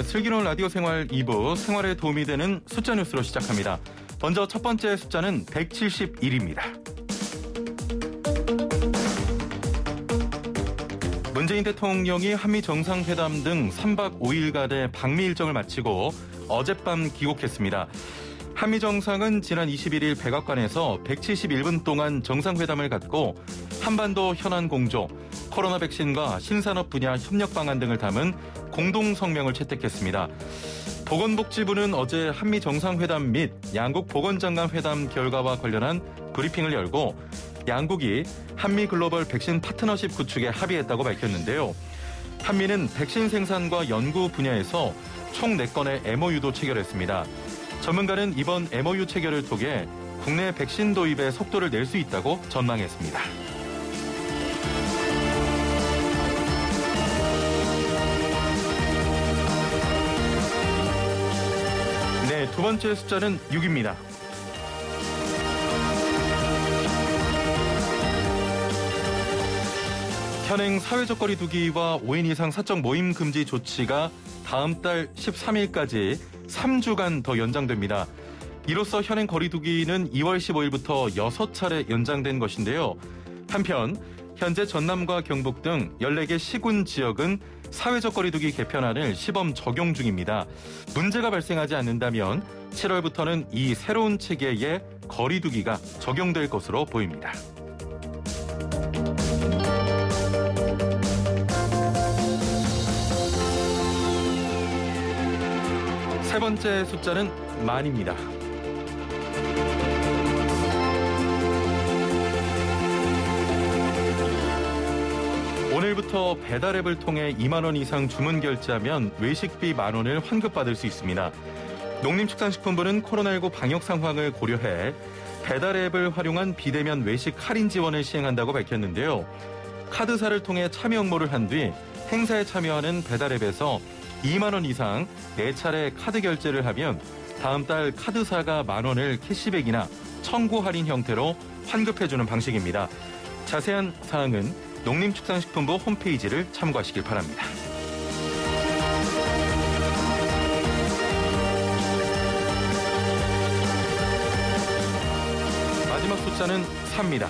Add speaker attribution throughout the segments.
Speaker 1: 슬기로운 라디오 생활 2부 생활에 도움이 되는 숫자 뉴스로 시작합니다. 먼저 첫 번째 숫자는 171입니다. 문재인 대통령이 한미 정상회담 등 3박 5일간의 방미 일정을 마치고 어젯밤 귀국했습니다. 한미 정상은 지난 21일 백악관에서 171분 동안 정상회담을 갖고 한반도 현안 공조, 코로나 백신과 신산업 분야 협력 방안 등을 담은 공동 성명을 채택했습니다. 보건복지부는 어제 한미 정상회담 및 양국 보건장관 회담 결과와 관련한 브리핑을 열고 양국이 한미 글로벌 백신 파트너십 구축에 합의했다고 밝혔는데요. 한미는 백신 생산과 연구 분야에서 총 4건의 MOU도 체결했습니다. 전문가는 이번 MOU 체결을 통해 국내 백신 도입의 속도를 낼 수 있다고 전망했습니다. 네, 두 번째 숫자는 6입니다. 현행 사회적 거리 두기와 5인 이상 사적 모임 금지 조치가 다음 달 13일까지 3주간 더 연장됩니다. 이로써 현행 거리 두기는 2월 15일부터 6차례 연장된 것인데요. 한편 현재 전남과 경북 등 14개 시군 지역은 사회적 거리 두기 개편안을 시범 적용 중입니다. 문제가 발생하지 않는다면 7월부터는 이 새로운 체계의 거리 두기가 적용될 것으로 보입니다. 세 번째 숫자는 만입니다. 오늘부터 배달앱을 통해 2만 원 이상 주문 결제하면 외식비 만 원을 환급받을 수 있습니다. 농림축산식품부는 코로나19 방역 상황을 고려해 배달앱을 활용한 비대면 외식 할인 지원을 시행한다고 밝혔는데요. 카드사를 통해 참여 응모를 한 뒤 행사에 참여하는 배달앱에서 2만 원 이상 4차례 카드 결제를 하면 다음 달 카드사가 만 원을 캐시백이나 청구 할인 형태로 환급해주는 방식입니다. 자세한 사항은 농림축산식품부 홈페이지를 참고하시길 바랍니다. 마지막 숫자는 4입니다.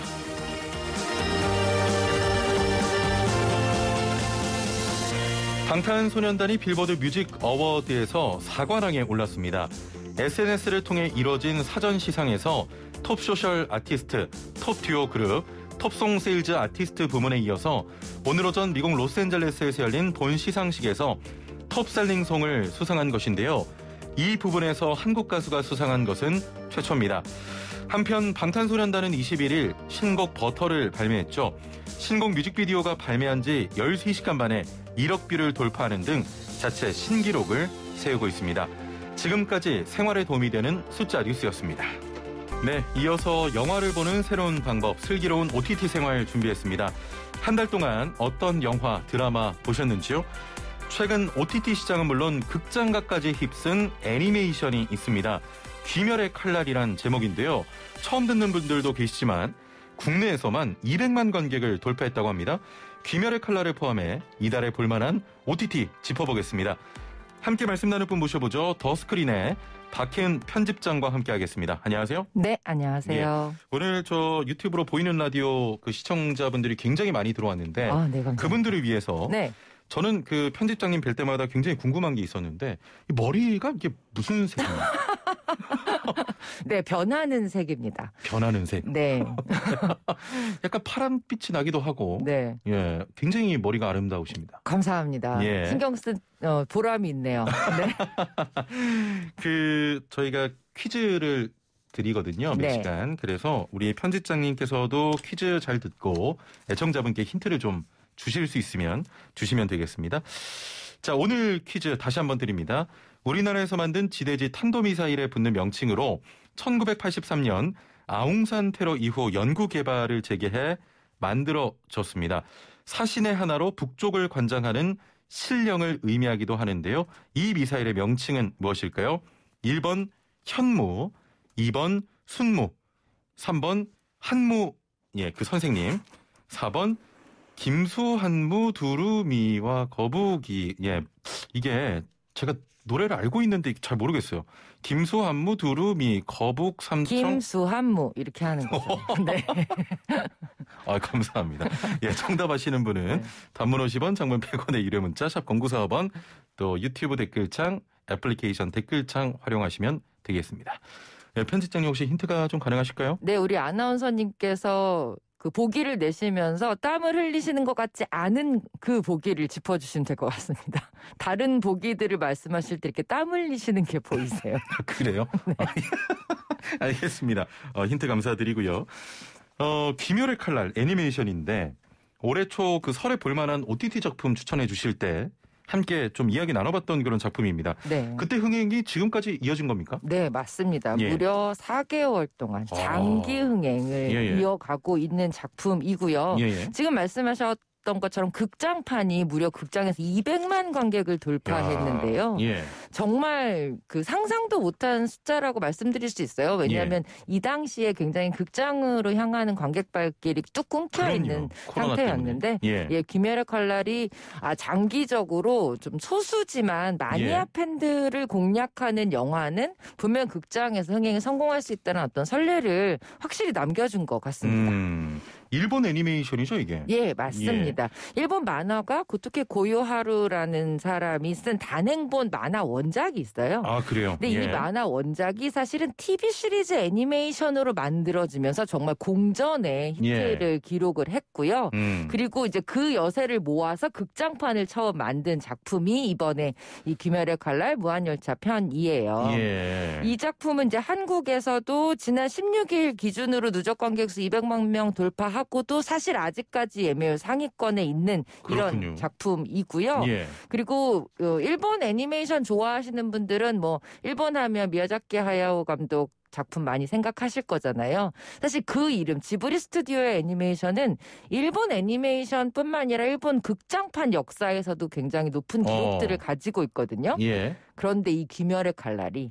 Speaker 1: 방탄소년단이 빌보드 뮤직 어워드에서 4관왕에 올랐습니다. SNS를 통해 이뤄진 사전 시상에서 톱 소셜 아티스트, 톱 듀오 그룹, 톱송 세일즈 아티스트 부문에 이어서 오늘 오전 미국 로스앤젤레스에서 열린 본 시상식에서 톱셀링송을 수상한 것인데요. 이 부분에서 한국 가수가 수상한 것은 최초입니다. 한편 방탄소년단은 21일 신곡 버터를 발매했죠. 신곡 뮤직비디오가 발매한 지 13시간 만에 1억 뷰를 돌파하는 등 자체 신기록을 세우고 있습니다. 지금까지 생활에 도움이 되는 숫자 뉴스였습니다. 네, 이어서 영화를 보는 새로운 방법, 슬기로운 OTT 생활 준비했습니다. 한 달 동안 어떤 영화, 드라마 보셨는지요? 최근 OTT 시장은 물론 극장가까지 휩쓴 애니메이션이 있습니다. 귀멸의 칼날이란 제목인데요. 처음 듣는 분들도 계시지만 국내에서만 200만 관객을 돌파했다고 합니다. 귀멸의 칼날을 포함해 이달에 볼만한 OTT 짚어보겠습니다. 함께 말씀 나눌 분 모셔보죠. 더 스크린의 박혜은 편집장과 함께하겠습니다. 안녕하세요.
Speaker 2: 네, 안녕하세요.
Speaker 1: 예, 오늘 저 유튜브로 보이는 라디오 그 시청자분들이 굉장히 많이 들어왔는데
Speaker 2: 네, 감사합니다.
Speaker 1: 그분들을 위해서
Speaker 2: 네.
Speaker 1: 저는 그 편집장님 뵐 때마다 굉장히 궁금한 게 있었는데 이 머리가 이게 무슨 색이에요?
Speaker 2: 네, 변하는 색입니다.
Speaker 1: 변하는 색.
Speaker 2: 네.
Speaker 1: 약간 파란빛이 나기도 하고.
Speaker 2: 네.
Speaker 1: 예, 굉장히 머리가 아름다우십니다.
Speaker 2: 감사합니다.
Speaker 1: 예.
Speaker 2: 신경 쓴 보람이 있네요. 네.
Speaker 1: 저희가 퀴즈를 드리거든요. 몇
Speaker 2: 네.
Speaker 1: 시간. 그래서 우리 편집장님께서도 퀴즈 잘 듣고 애청자분께 힌트를 좀 주실 수 있으면 주시면 되겠습니다. 자, 오늘 퀴즈 다시 한번 드립니다. 우리나라에서 만든 지대지 탄도미사일에 붙는 명칭으로 1983년 아웅산 테러 이후 연구 개발을 재개해 만들어졌습니다. 사신의 하나로 북쪽을 관장하는 신령을 의미하기도 하는데요. 이 미사일의 명칭은 무엇일까요? 1번 현무, 2번 순무, 3번 한무, 예, 그 선생님, 4번 김수한무 두루미와 거북이. 예, 이게 제가 노래를 알고 있는데 잘 모르겠어요. 김수한무 두루미 거북 삼청
Speaker 2: 김수한무 이렇게 하는 거죠. 네.
Speaker 1: 아, 감사합니다. 예, 정답 아시는 분은
Speaker 2: 네.
Speaker 1: 단문 50원, 장문 100원의 유료 문자 샵 0945번 또 유튜브 댓글창, 애플리케이션 댓글창 활용하시면 되겠습니다. 예, 편집장님 혹시 힌트가 좀 가능하실까요?
Speaker 2: 네, 우리 아나운서님께서 그 보기를 내시면서 땀을 흘리시는 것 같지 않은 그 보기를 짚어주시면 될 것 같습니다. 다른 보기들을 말씀하실 때 이렇게 땀 흘리시는 게 보이세요.
Speaker 1: 그래요? 네. 알겠습니다. 힌트 감사드리고요. 귀멸의 칼날 애니메이션인데 올해 초 그 설에 볼만한 OTT 작품 추천해 주실 때 함께 좀 이야기 나눠봤던 그런 작품입니다.
Speaker 2: 네.
Speaker 1: 그때 흥행이 지금까지 이어진 겁니까?
Speaker 2: 네, 맞습니다.
Speaker 1: 예.
Speaker 2: 무려 4개월 동안 장기 흥행을
Speaker 1: 예.
Speaker 2: 이어가고 있는 작품이고요.
Speaker 1: 예.
Speaker 2: 지금 말씀하셨던 것처럼 극장판이 무려 극장에서 200만 관객을 돌파했는데요.
Speaker 1: 예.
Speaker 2: 정말 그 상상도 못한 숫자라고 말씀드릴 수 있어요. 왜냐하면 이 당시에 굉장히 극장으로 향하는 관객 발길이 뚝 끊겨 있는 상태였는데 귀멸의 칼날이 장기적으로 좀 소수지만 마니아 팬들을 공략하는 영화는 분명 극장에서 흥행에 성공할 수 있다는 어떤 선례를 확실히 남겨준 것 같습니다.
Speaker 1: 일본 애니메이션이죠, 이게?
Speaker 2: 예, 맞습니다. 일본 만화가 고토케 고요하루라는 사람이 쓴 단행본 만화 원작이 있어요.
Speaker 1: 아, 그래요?
Speaker 2: 근데 이 만화 원작이 사실은 TV 시리즈 애니메이션으로 만들어지면서 정말 공전의 히트를 기록을 했고요. 그리고 이제 그 여세를 모아서 극장판을 처음 만든 작품이 이번에 이 귀멸의 칼날 무한열차 편이에요. 이 작품은 이제 한국에서도 지난 16일 기준으로 누적 관객 수 200만 명 돌파하고 또 사실 아직까지 예매율 상위권에 있는 이런
Speaker 1: 그렇군요.
Speaker 2: 작품이고요. 그리고 일본 애니메이션 좋아하시는 분들은 뭐 일본 하면 미야자키 하야오 감독 작품 많이 생각하실 거잖아요. 사실 그 이름 지브리 스튜디오의 애니메이션은 일본 애니메이션뿐만 아니라 일본 극장판 역사에서도 굉장히 높은 기록들을 가지고 있거든요. 그런데 이 귀멸의 칼날이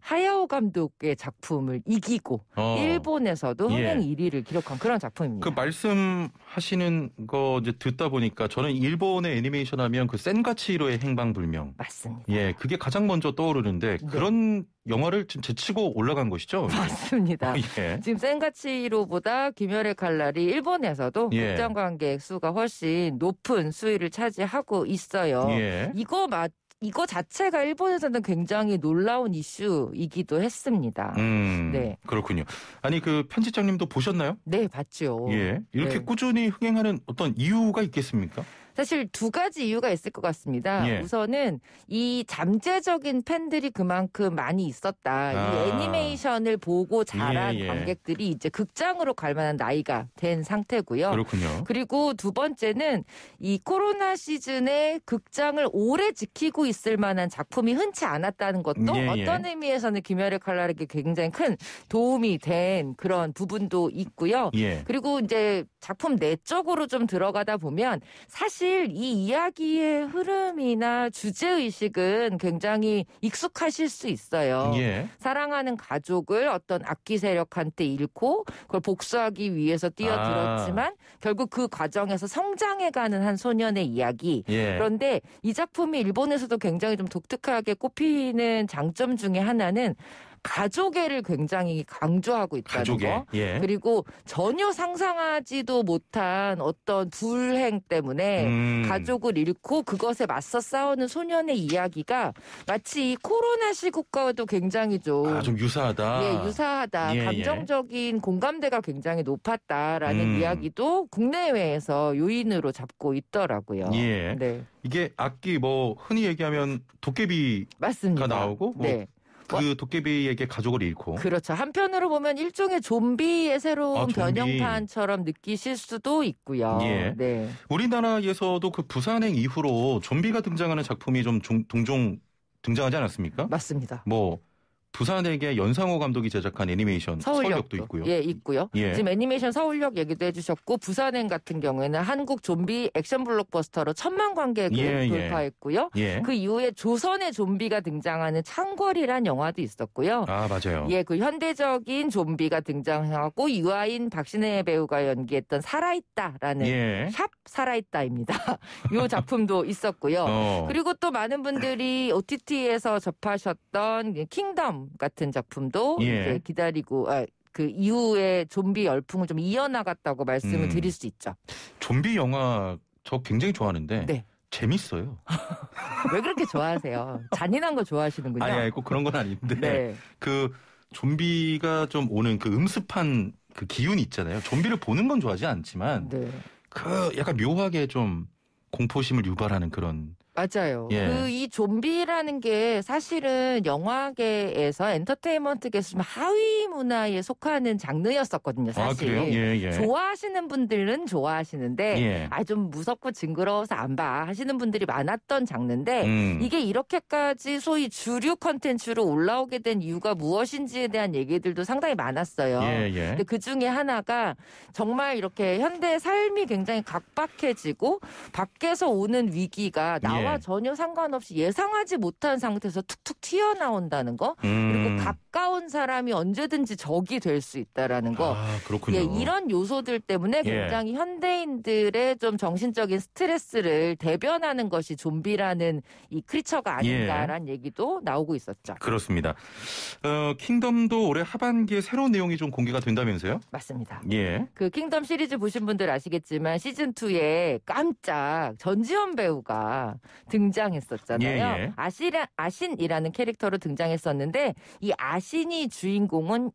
Speaker 2: 하야오 감독의 작품을 이기고 일본에서도 흥행 1위를 기록한 그런 작품입니다.
Speaker 1: 그 말씀하시는 거 이제 듣다 보니까 저는 일본의 애니메이션 하면 그 센가치히로의 행방불명.
Speaker 2: 맞습니다.
Speaker 1: 예, 그게 가장 먼저 떠오르는데 그런 영화를 지금 제치고 올라간 것이죠?
Speaker 2: 맞습니다. 지금 센가치히로보다 귀멸의 칼날이 일본에서도 극장 관객 수가 훨씬 높은 수위를 차지하고 있어요. 이거 자체가 일본에서는 굉장히 놀라운 이슈이기도 했습니다. 네.
Speaker 1: 그렇군요. 아니 그 편집장님도 보셨나요?
Speaker 2: 네, 봤죠.
Speaker 1: 이렇게 꾸준히 흥행하는 어떤 이유가 있겠습니까?
Speaker 2: 사실 두 가지 이유가 있을 것 같습니다. 우선은 이 잠재적인 팬들이 그만큼 많이 있었다. 이 애니메이션을 보고 자란 관객들이 이제 극장으로 갈 만한 나이가 된 상태고요.
Speaker 1: 그렇군요.
Speaker 2: 그리고 두 번째는 이 코로나 시즌에 극장을 오래 지키고 있을 만한 작품이 흔치 않았다는 것도 어떤 의미에서는 귀멸의 칼날에게 굉장히 큰 도움이 된 그런 부분도 있고요. 그리고 이제 작품 내적으로 좀 들어가다 보면 사실 이 이야기의 흐름이나 주제의식은 굉장히 익숙하실 수 있어요. 사랑하는 가족을 어떤 악귀 세력한테 잃고 그걸 복수하기 위해서 뛰어들었지만 결국 그 과정에서 성장해가는 한 소년의 이야기. 그런데 이 작품이 일본에서도 굉장히 좀 독특하게 꼽히는 장점 중에 하나는 가족애를 굉장히 강조하고 있다는 거. 그리고 전혀 상상하지도 못한 어떤 불행 때문에 가족을 잃고 그것에 맞서 싸우는 소년의 이야기가 마치 이 코로나 시국과도 굉장히 좀
Speaker 1: 유사하다.
Speaker 2: 유사하다. 감정적인 공감대가 굉장히 높았다라는 이야기도 국내외에서 요인으로 잡고 있더라고요.
Speaker 1: 이게 악기 뭐 흔히 얘기하면 도깨비가
Speaker 2: 맞습니다.
Speaker 1: 나오고 그 도깨비에게 가족을 잃고.
Speaker 2: 그렇죠. 한편으로 보면 일종의 좀비의 새로운 변형판처럼 느끼실 수도 있고요.
Speaker 1: 우리나라에서도 그 부산행 이후로 좀비가 등장하는 작품이 좀 종종 등장하지 않았습니까?
Speaker 2: 맞습니다.
Speaker 1: 뭐 부산에게 연상호 감독이 제작한 애니메이션 서울역도 있고요.
Speaker 2: 예, 있고요.
Speaker 1: 예.
Speaker 2: 지금 애니메이션 서울역 얘기도 해주셨고 부산행 같은 경우에는 한국 좀비 액션 블록버스터로 1,000만 관객을
Speaker 1: 예,
Speaker 2: 돌파했고요.
Speaker 1: 예.
Speaker 2: 그 이후에 조선의 좀비가 등장하는 창궐이란 영화도 있었고요.
Speaker 1: 아, 맞아요.
Speaker 2: 예, 그 현대적인 좀비가 등장하고 유아인 박신혜 배우가 연기했던 살아있다라는
Speaker 1: 예.
Speaker 2: 샵 살아있다입니다. 이 작품도 있었고요. 그리고 또 많은 분들이 OTT에서 접하셨던 킹덤 같은 작품도
Speaker 1: 예.
Speaker 2: 이제 기다리고 그 이후에 좀비 열풍을 좀 이어나갔다고 말씀을 드릴 수 있죠.
Speaker 1: 좀비 영화 저 굉장히 좋아하는데
Speaker 2: 네.
Speaker 1: 재밌어요.
Speaker 2: 왜 그렇게 좋아하세요? 잔인한 거 좋아하시는군요.
Speaker 1: 아니, 꼭 그런 건 아닌데
Speaker 2: 네.
Speaker 1: 그 좀비가 좀 오는 그 음습한 그 기운이 있잖아요. 좀비를 보는 건 좋아하지 않지만
Speaker 2: 네.
Speaker 1: 그 약간 묘하게 좀 공포심을 유발하는 그런.
Speaker 2: 맞아요.
Speaker 1: 예.
Speaker 2: 그 이 좀비라는 게 사실은 영화계에서 엔터테인먼트계에서 좀 하위 문화에 속하는 장르였었거든요, 사실.
Speaker 1: 아, 그래요? 예, 예.
Speaker 2: 좋아하시는 분들은 좋아하시는데
Speaker 1: 예.
Speaker 2: 좀 무섭고 징그러워서 안 봐 하시는 분들이 많았던 장르인데 이게 이렇게까지 소위 주류 컨텐츠로 올라오게 된 이유가 무엇인지에 대한 얘기들도 상당히 많았어요.
Speaker 1: 예, 예.
Speaker 2: 근데 그 중에 하나가 정말 이렇게 현대 삶이 굉장히 각박해지고 밖에서 오는 위기가 나와
Speaker 1: 예.
Speaker 2: 전혀 상관없이 예상하지 못한 상태에서 툭툭 튀어나온다는 거. 그리고 가까운 사람이 언제든지 적이 될 수 있다라는 거.
Speaker 1: 아, 그렇군요.
Speaker 2: 예, 이런 요소들 때문에 굉장히 현대인들의 좀 정신적인 스트레스를 대변하는 것이 좀비라는 이 크리처가 아닌가라는 얘기도 나오고 있었죠.
Speaker 1: 그렇습니다. 킹덤도 올해 하반기에 새로운 내용이 좀 공개가 된다면서요?
Speaker 2: 맞습니다.
Speaker 1: 예.
Speaker 2: 그 킹덤 시리즈 보신 분들 아시겠지만 시즌2에 깜짝 전지현 배우가 등장했었잖아요.
Speaker 1: 예, 예.
Speaker 2: 아신이라는 캐릭터로 등장했었는데 이 아신이 주인공인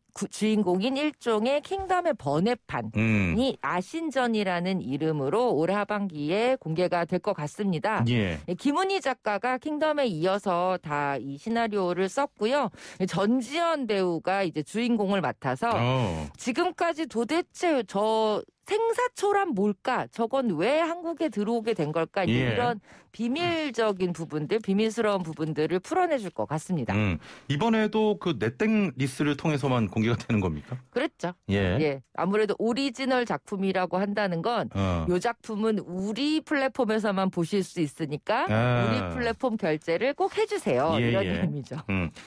Speaker 2: 일종의 킹덤의 번외판이 아신전이라는 이름으로 올해 하반기에 공개가 될 것 같습니다.
Speaker 1: 예.
Speaker 2: 김은희 작가가 킹덤에 이어서 다 이 시나리오를 썼고요. 전지현 배우가 이제 주인공을 맡아서 지금까지 도대체 저 생사초란 뭘까? 저건 왜 한국에 들어오게 된 걸까? 이런 비밀적인 부분들, 비밀스러운 부분들을 풀어내줄 것 같습니다.
Speaker 1: 이번에도 그 넷땡 리스를 통해서만 공개가 되는 겁니까?
Speaker 2: 그랬죠.
Speaker 1: 예.
Speaker 2: 예. 아무래도 오리지널 작품이라고 한다는 건 이 작품은 우리 플랫폼에서만 보실 수 있으니까 우리 플랫폼 결제를 꼭 해주세요.
Speaker 1: 예,
Speaker 2: 이런
Speaker 1: 예.
Speaker 2: 의미죠.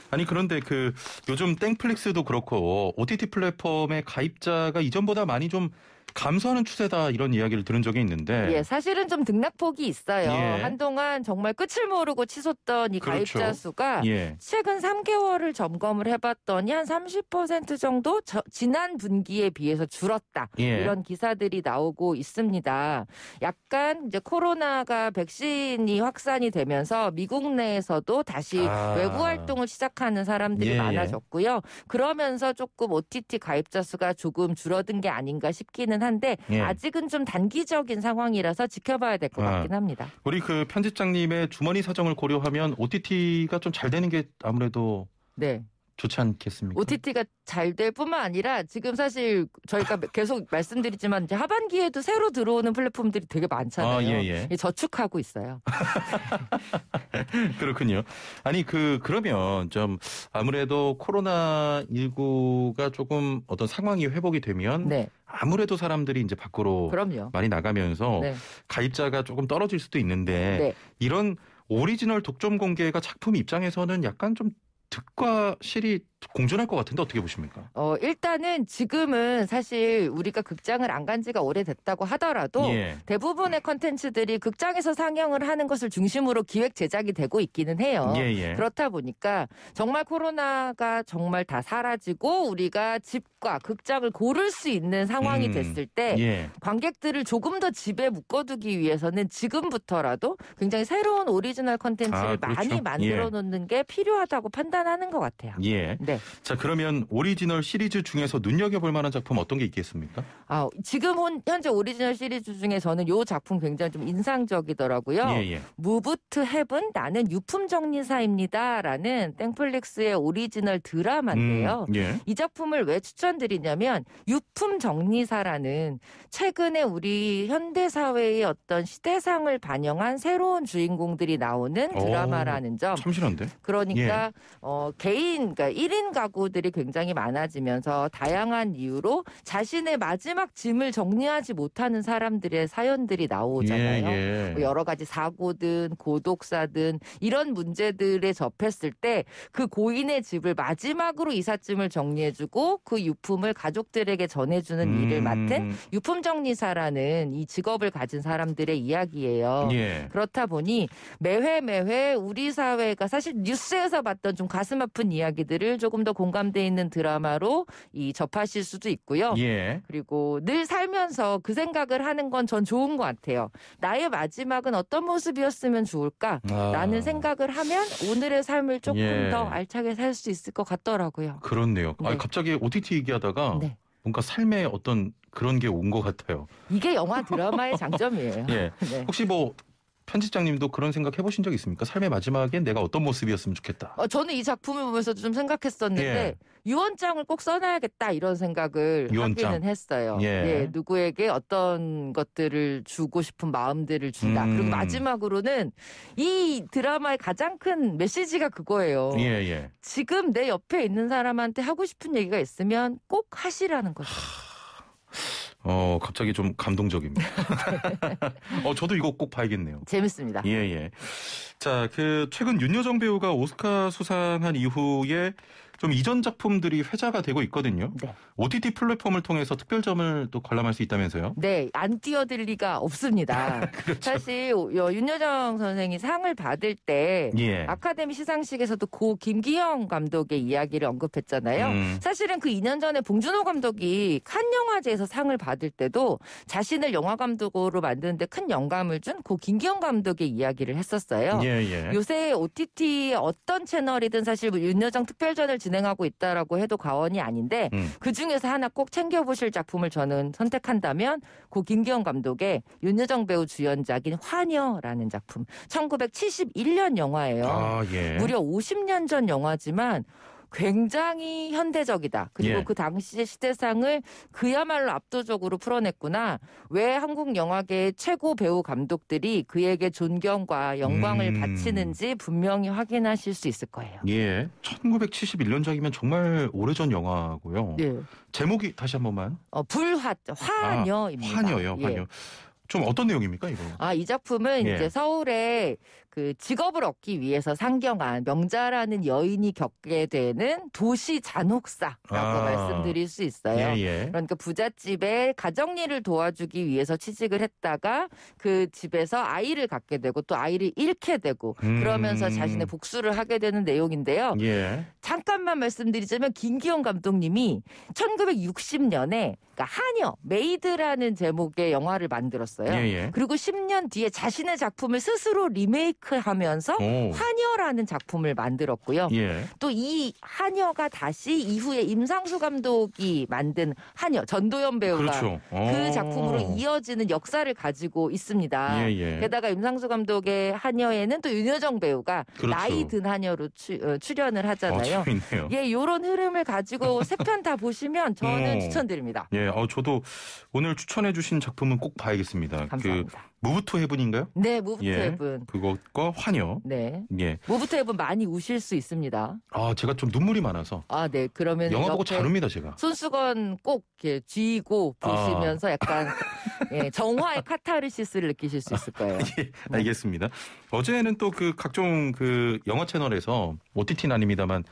Speaker 1: 아니 그런데 그 요즘 땡플릭스도 그렇고 OTT 플랫폼의 가입자가 이전보다 많이 좀 감소하는 추세다 이런 이야기를 들은 적이 있는데.
Speaker 2: 예, 사실은 좀 등락폭이 있어요.
Speaker 1: 예.
Speaker 2: 한동안 정말 끝을 모르고 치솟던 이
Speaker 1: 그렇죠.
Speaker 2: 가입자 수가
Speaker 1: 예.
Speaker 2: 최근 3개월을 점검을 해봤더니 한 30% 정도 지난 분기에 비해서 줄었다.
Speaker 1: 예.
Speaker 2: 이런 기사들이 나오고 있습니다. 약간 이제 코로나가 백신이 확산이 되면서 미국 내에서도 다시 외부 활동을 시작하는 사람들이
Speaker 1: 예,
Speaker 2: 많아졌고요. 그러면서 조금 OTT 가입자 수가 조금 줄어든 게 아닌가 싶기는 한데 아직은 좀 단기적인 상황이라서 지켜봐야 될 것 같긴 합니다.
Speaker 1: 우리 그 편집장님의 주머니 사정을 고려하면 OTT가 좀 잘 되는 게 아무래도
Speaker 2: 네.
Speaker 1: 좋지 않겠습니까?
Speaker 2: OTT가 잘 될 뿐만 아니라 지금 사실 저희가 계속 말씀드리지만 이제 하반기에도 새로 들어오는 플랫폼들이 되게 많잖아요.
Speaker 1: 예.
Speaker 2: 저축하고 있어요.
Speaker 1: 그렇군요. 아니 그러면 좀 아무래도 코로나19가 조금 어떤 상황이 회복이 되면 아무래도 사람들이 이제 밖으로
Speaker 2: 그럼요.
Speaker 1: 많이 나가면서 가입자가 조금 떨어질 수도 있는데 이런 오리지널 독점 공개가 작품 입장에서는 약간 좀 득과 실이 공존할 것 같은데 어떻게 보십니까?
Speaker 2: 일단은 지금은 사실 우리가 극장을 안 간 지가 오래됐다고 하더라도 대부분의 컨텐츠들이 극장에서 상영을 하는 것을 중심으로 기획 제작이 되고 있기는 해요. 그렇다 보니까 정말 코로나가 정말 다 사라지고 우리가 집과 극장을 고를 수 있는 상황이 됐을 때 관객들을 조금 더 집에 묶어두기 위해서는 지금부터라도 굉장히 새로운 오리지널 컨텐츠를 많이 만들어 놓는 게 필요하다고 판단하는 것 같아요. 네.
Speaker 1: 자, 그러면 오리지널 시리즈 중에서 눈여겨볼 만한 작품 어떤 게 있겠습니까?
Speaker 2: 지금 현재 오리지널 시리즈 중에 저는 이 작품 굉장히 좀 인상적이더라고요. 무브 투 헤븐 나는 유품 정리사입니다. 라는 땡플릭스의 오리지널 드라마인데요. 이 작품을 왜 추천드리냐면 유품 정리사라는 최근에 우리 현대사회의 어떤 시대상을 반영한 새로운 주인공들이 나오는 드라마라는 점.
Speaker 1: 참신한데?
Speaker 2: 그러니까 그러니까 1인 1인 가구들이 굉장히 많아지면서 다양한 이유로 자신의 마지막 짐을 정리하지 못하는 사람들의 사연들이 나오잖아요.
Speaker 1: 예.
Speaker 2: 뭐 여러 가지 사고든 고독사든 이런 문제들에 접했을 때 그 고인의 집을 마지막으로 이삿짐을 정리해주고 그 유품을 가족들에게 전해주는 일을 맡은 유품정리사라는 이 직업을 가진 사람들의 이야기예요.
Speaker 1: 예.
Speaker 2: 그렇다 보니 매회 우리 사회가 사실 뉴스에서 봤던 좀 가슴 아픈 이야기들을 조금 더 공감대 있는 드라마로 접하실 수도 있고요.
Speaker 1: 예.
Speaker 2: 그리고 늘 살면서 그 생각을 하는 건 전 좋은 것 같아요. 나의 마지막은 어떤 모습이었으면 좋을까라는 생각을 하면 오늘의 삶을 조금 더 알차게 살 수 있을 것 같더라고요.
Speaker 1: 그렇네요.
Speaker 2: 네.
Speaker 1: 아니, 갑자기 OTT 얘기하다가
Speaker 2: 네.
Speaker 1: 뭔가 삶의 어떤 그런 게 온 것 같아요.
Speaker 2: 이게 영화 드라마의 장점이에요.
Speaker 1: 예.
Speaker 2: 네.
Speaker 1: 혹시 뭐 편집장님도 그런 생각 해보신 적 있습니까? 삶의 마지막엔 내가 어떤 모습이었으면 좋겠다.
Speaker 2: 저는 이 작품을 보면서도 좀 생각했었는데
Speaker 1: 예.
Speaker 2: 유언장을 꼭 써놔야겠다 이런 생각을
Speaker 1: 유언장.
Speaker 2: 하기는 했어요.
Speaker 1: 예.
Speaker 2: 누구에게 어떤 것들을 주고 싶은 마음들을 준다. 그리고 마지막으로는 이 드라마의 가장 큰 메시지가 그거예요.
Speaker 1: 예.
Speaker 2: 지금 내 옆에 있는 사람한테 하고 싶은 얘기가 있으면 꼭 하시라는 거죠.
Speaker 1: 갑자기 좀 감동적입니다. 저도 이거 꼭 봐야겠네요.
Speaker 2: 재밌습니다.
Speaker 1: 예. 자, 최근 윤여정 배우가 오스카 수상한 이후에 좀 이전 작품들이 회자가 되고 있거든요.
Speaker 2: 네.
Speaker 1: OTT 플랫폼을 통해서 특별점을 또 관람할 수 있다면서요?
Speaker 2: 네, 안 뛰어들 리가 없습니다.
Speaker 1: 그렇죠.
Speaker 2: 사실 윤여정 선생이 상을 받을 때
Speaker 1: 예.
Speaker 2: 아카데미 시상식에서도 고 김기영 감독의 이야기를 언급했잖아요. 사실은 그 2년 전에 봉준호 감독이 칸 영화제에서 상을 받을 때도 자신을 영화 감독으로 만드는데 큰 영감을 준 고 김기영 감독의 이야기를 했었어요.
Speaker 1: 예.
Speaker 2: 요새 OTT 어떤 채널이든 사실 윤여정 특별전을 진행하고 있다라고 해도 과언이 아닌데 그 중에서 하나 꼭 챙겨보실 작품을 저는 선택한다면 고 김기영 감독의 윤여정 배우 주연작인 화녀라는 작품 1971년 영화예요.
Speaker 1: 아, 예.
Speaker 2: 무려 50년 전 영화지만 굉장히 현대적이다. 그리고 그 당시의 시대상을 그야말로 압도적으로 풀어냈구나. 왜 한국 영화계의 최고 배우 감독들이 그에게 존경과 영광을 바치는지 분명히 확인하실 수 있을 거예요.
Speaker 1: 예. 1971년작이면 정말 오래전 영화고요.
Speaker 2: 예.
Speaker 1: 제목이 다시 한 번만.
Speaker 2: 화녀입니다.
Speaker 1: 화녀요.
Speaker 2: 예.
Speaker 1: 화녀. 좀 어떤 내용입니까, 이거?
Speaker 2: 이 작품은
Speaker 1: 예.
Speaker 2: 이제 서울에 그 직업을 얻기 위해서 상경한 명자라는 여인이 겪게 되는 도시 잔혹사라고 말씀드릴 수 있어요.
Speaker 1: 예.
Speaker 2: 그러니까 부잣집에 가정일을 도와주기 위해서 취직을 했다가 그 집에서 아이를 갖게 되고 또 아이를 잃게 되고 그러면서 자신의 복수를 하게 되는 내용인데요.
Speaker 1: 예.
Speaker 2: 잠깐만 말씀드리자면 김기영 감독님이 1960년에 그러니까 하녀, 메이드라는 제목의 영화를 만들었어요.
Speaker 1: 예.
Speaker 2: 그리고 10년 뒤에 자신의 작품을 스스로 리메이크하면서 화녀라는 작품을 만들었고요.
Speaker 1: 예.
Speaker 2: 또 이 하녀가 다시 이후에 임상수 감독이 만든 하녀, 전도연 배우가
Speaker 1: 그렇죠.
Speaker 2: 그 작품으로 이어지는 역사를 가지고 있습니다.
Speaker 1: 예.
Speaker 2: 게다가 임상수 감독의 하녀에는 또 윤여정 배우가
Speaker 1: 그렇죠.
Speaker 2: 나이 든 하녀로 출연을 하잖아요.
Speaker 1: 재밌네요.
Speaker 2: 예, 이런 흐름을 가지고 세 편 다 보시면 저는 추천드립니다.
Speaker 1: 예, 저도 오늘 추천해 주신 작품은 꼭 봐야겠습니다.
Speaker 2: 감사합니다.
Speaker 1: 무브 투 헤븐인가요?
Speaker 2: 네, 무브 투 헤븐.
Speaker 1: 그것과 화녀.
Speaker 2: 네.
Speaker 1: 예.
Speaker 2: 무브 투 헤븐 많이 우실 수 있습니다.
Speaker 1: 제가 좀 눈물이 많아서.
Speaker 2: 네. 그러면
Speaker 1: 영화 보고 잘 웁니다, 제가.
Speaker 2: 손수건 꼭 이렇게 쥐고 보시면서 약간 정화의 카타르시스를 느끼실 수 있을 거예요.
Speaker 1: 예, 알겠습니다. 어제는 또 각종 영화 채널에서 OTT는 아닙니다만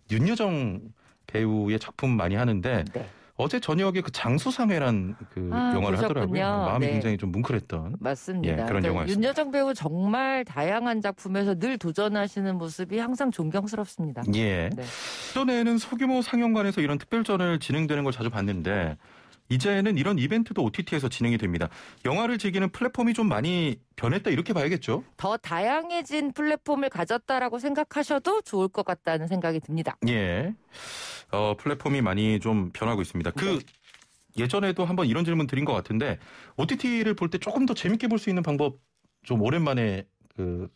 Speaker 1: 윤여정 배우의 작품 많이 하는데
Speaker 2: 네.
Speaker 1: 어제 저녁에 장수상회란 영화를
Speaker 2: 보셨군요.
Speaker 1: 하더라고요. 마음이
Speaker 2: 네.
Speaker 1: 굉장히 좀 뭉클했던.
Speaker 2: 맞습니다.
Speaker 1: 그런 영화였습니다.
Speaker 2: 윤여정 배우 정말 다양한 작품에서 늘 도전하시는 모습이 항상 존경스럽습니다.
Speaker 1: 예.
Speaker 2: 네.
Speaker 1: 전에는 소규모 상영관에서 이런 특별전을 진행되는 걸 자주 봤는데 이제는 이런 이벤트도 OTT에서 진행이 됩니다. 영화를 즐기는 플랫폼이 좀 많이 변했다 이렇게 봐야겠죠?
Speaker 2: 더 다양해진 플랫폼을 가졌다라고 생각하셔도 좋을 것 같다는 생각이 듭니다.
Speaker 1: 예. 플랫폼이 많이 좀 변하고 있습니다. 예전에도 한번 이런 질문 드린 것 같은데 OTT를 볼 때 조금 더 재밌게 볼 수 있는 방법 좀 오랜만에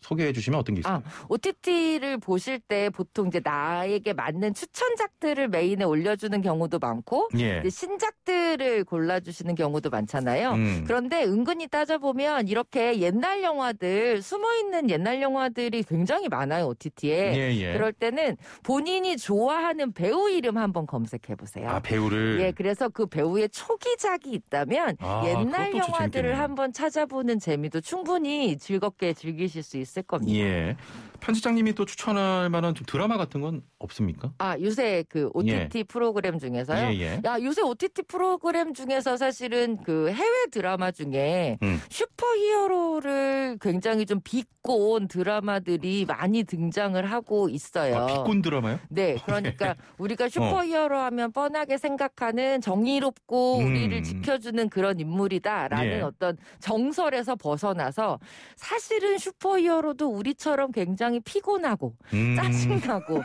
Speaker 1: 소개해 주시면 어떤 게 있을까요?
Speaker 2: OTT를 보실 때 보통 이제 나에게 맞는 추천작들을 메인에 올려주는 경우도 많고
Speaker 1: 예.
Speaker 2: 이제 신작들을 골라주시는 경우도 많잖아요. 그런데 은근히 따져보면 이렇게 옛날 영화들 숨어있는 옛날 영화들이 굉장히 많아요. OTT에.
Speaker 1: 예.
Speaker 2: 그럴 때는 본인이 좋아하는 배우 이름 한번 검색해보세요.
Speaker 1: 배우를.
Speaker 2: 예, 그래서 그 배우의 초기작이 있다면 옛날 영화들을 한번 찾아보는 재미도 충분히 즐겁게 즐기실 수 있을 겁니다.
Speaker 1: 예. 편집장님이 또 추천할 만한 좀 드라마 같은 건 없습니까?
Speaker 2: 요새 그 OTT 프로그램 중에서요.
Speaker 1: 예.
Speaker 2: 요새 OTT 프로그램 중에서 사실은 그 해외 드라마 중에 슈퍼히어로를 굉장히 좀 비꼰 드라마들이 많이 등장을 하고 있어요.
Speaker 1: 비꼰 드라마요?
Speaker 2: 네, 그러니까 우리가 슈퍼히어로 하면 뻔하게 생각하는 정의롭고 우리를 지켜주는 그런 인물이다라는 어떤 정설에서 벗어나서 사실은 슈퍼히어로도 우리처럼 굉장히 피곤하고 짜증나고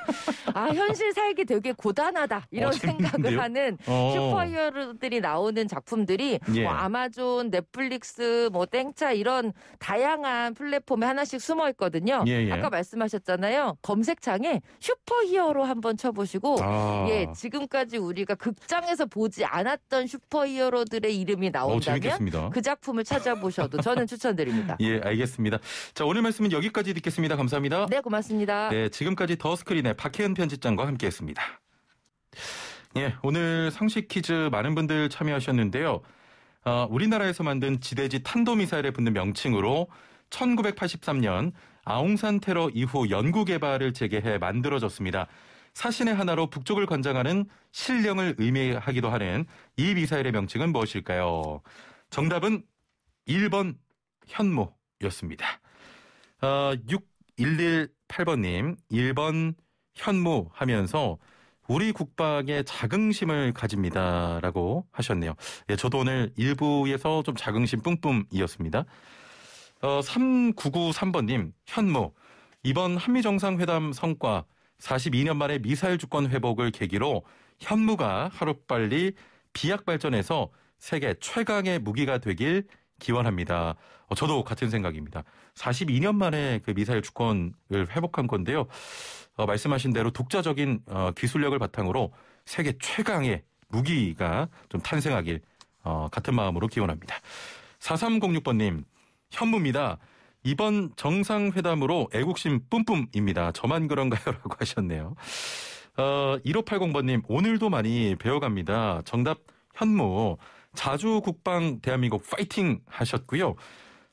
Speaker 2: 현실 살기 되게 고단하다 이런 생각을 하는 슈퍼히어로들이 나오는 작품들이 아마존, 넷플릭스, 땡차 이런 다양한 플랫폼에 하나씩 숨어 있거든요. 아까 말씀하셨잖아요. 검색창에 슈퍼히어로 한번 쳐보시고 지금까지 우리가 극장에서 보지 않았던 슈퍼히어로들의 이름이 나온다면 그 작품을 찾아보셔도 저는 추천드립니다.
Speaker 1: 예, 알겠습니다. 자, 오늘 말씀은 여기까지 듣겠습니다. 감사합니다.
Speaker 2: 네, 고맙습니다.
Speaker 1: 네, 지금까지 더스크린의 박혜은 편집장과 함께했습니다. 예, 오늘 상식 퀴즈 많은 분들 참여하셨는데요. 우리나라에서 만든 지대지 탄도미사일에 붙는 명칭으로 1983년 아웅산 테러 이후 연구개발을 재개해 만들어졌습니다. 사신의 하나로 북쪽을 관장하는 신령을 의미하기도 하는 이 미사일의 명칭은 무엇일까요? 정답은 1번 현무였습니다. 6118번님 1번 현무 하면서 우리 국방에 자긍심을 가집니다라고 하셨네요. 예, 저도 오늘 1부에서 좀 자긍심 뿜뿜이었습니다. 3993번님 현무 이번 한미정상회담 성과 42년 만에 미사일 주권 회복을 계기로 현무가 하루빨리 비약 발전해서 세계 최강의 무기가 되길 기원합니다. 저도 같은 생각입니다. 42년 만에 그 미사일 주권을 회복한 건데요. 말씀하신 대로 독자적인 기술력을 바탕으로 세계 최강의 무기가 좀 탄생하길 같은 마음으로 기원합니다. 4306번님 현무입니다. 이번 정상회담으로 애국심 뿜뿜입니다. 저만 그런가요? 라고 하셨네요. 1580번님 오늘도 많이 배워갑니다. 정답 현무 자주 국방 대한민국 파이팅 하셨고요.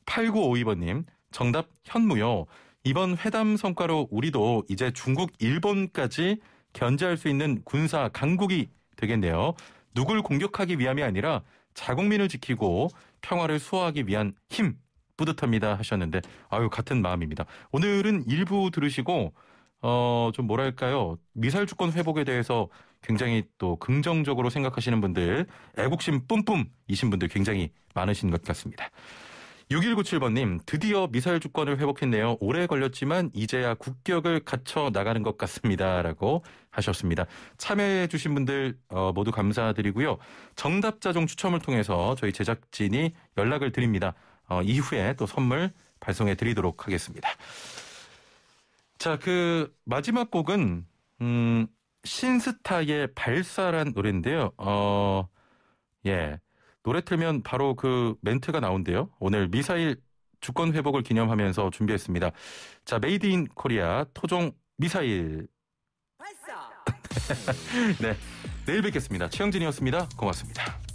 Speaker 1: 8952번님 정답 현무요. 이번 회담 성과로 우리도 이제 중국, 일본까지 견제할 수 있는 군사 강국이 되겠네요. 누굴 공격하기 위함이 아니라 자국민을 지키고 평화를 수호하기 위한 힘 뿌듯합니다 하셨는데 같은 마음입니다. 오늘은 일부 들으시고 좀 뭐랄까요. 미사일 주권 회복에 대해서 굉장히 또 긍정적으로 생각하시는 분들, 애국심 뿜뿜이신 분들 굉장히 많으신 것 같습니다. 6197번님 드디어 미사일 주권을 회복했네요. 오래 걸렸지만 이제야 국격을 갖춰 나가는 것 같습니다. 라고 하셨습니다. 참여해 주신 분들 모두 감사드리고요. 정답자 중 추첨을 통해서 저희 제작진이 연락을 드립니다. 이후에 또 선물 발송해 드리도록 하겠습니다. 자, 그 마지막 곡은 신스타의 발사란 노래인데요. 노래 틀면 바로 그 멘트가 나온대요. 오늘 미사일 주권 회복을 기념하면서 준비했습니다. 자, 메이드 인 코리아 토종 미사일. 발사. 네, 내일 뵙겠습니다. 최영진이었습니다. 고맙습니다.